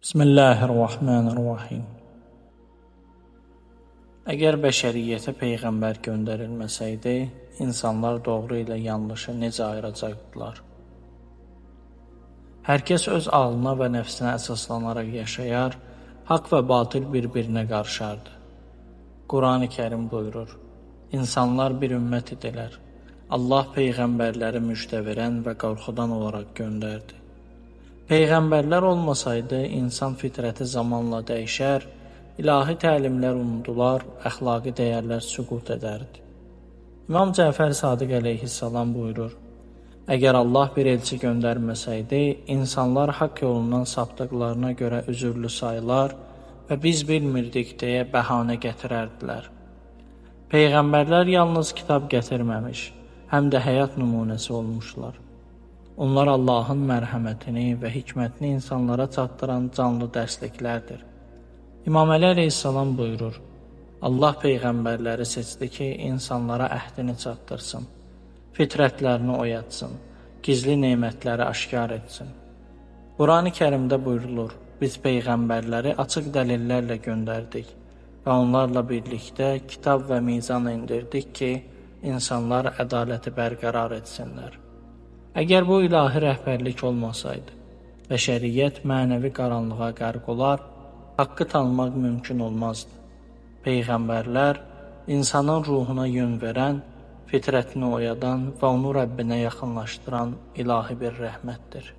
Bismillahirrahmanirrahim. Əgər bəşəriyyətə peyğəmbər göndərilməsəydi, insanlar doğru ilə yanlışı necə ayıracaqdılar? Hər kəs öz ağlına və nəfsinə əsaslanaraq yaşayar, haqq və batil bir-birinə qarışardı. Qurani Kərim buyurur, İnsanlar bir ümmət idilər. Allah peyğəmbərləri müjdə verən və qorxudan olaraq göndərdi. Peyğəmbərlər olmasaydı, insan fitrəti zamanla dəyişər, ilahi təlimlər unudular, əxlaqi dəyərlər süqut edərdi. İmam Cəfər Sadiq əleyhissalam buyurur, Əgər Allah bir elçi göndərməsəydi, insanlar haqq yolundan sapdıqlarına görə üzürlü sayılar və biz bilmirdik deyə bəhanə gətirərdilər. Peyğəmbərlər yalnız kitab gətirməmiş, həm də həyat nümunəsi olmuşlar. Onlar Allahın mərhəmətini və hikmətini insanlara çatdıran canlı dərsliklərdir. İmam Əli əleyhissalam buyurur, Allah peyğəmbərləri seçdi ki, insanlara əhdini çatdırsın, fitrətlərini oyatsın, gizli nemətləri aşkar etsin. Qurani Kərimdə buyurulur, biz peyğəmbərləri açıq dəlillərlə göndərdik və onlarla birlikdə kitab və mizan indirdik ki, insanlar ədaləti bərqərar etsinlər. Əgər bu ilahi rəhbərlik olmasaydı, bəşəriyyət mənəvi qaranlığa qərq olar, haqqı tanımaq mümkün olmazdı. Peyğəmbərlər insanın ruhuna yön verən, fitrətini oyadan və onu Rəbbinə yaxınlaşdıran ilahi bir rəhmətdir.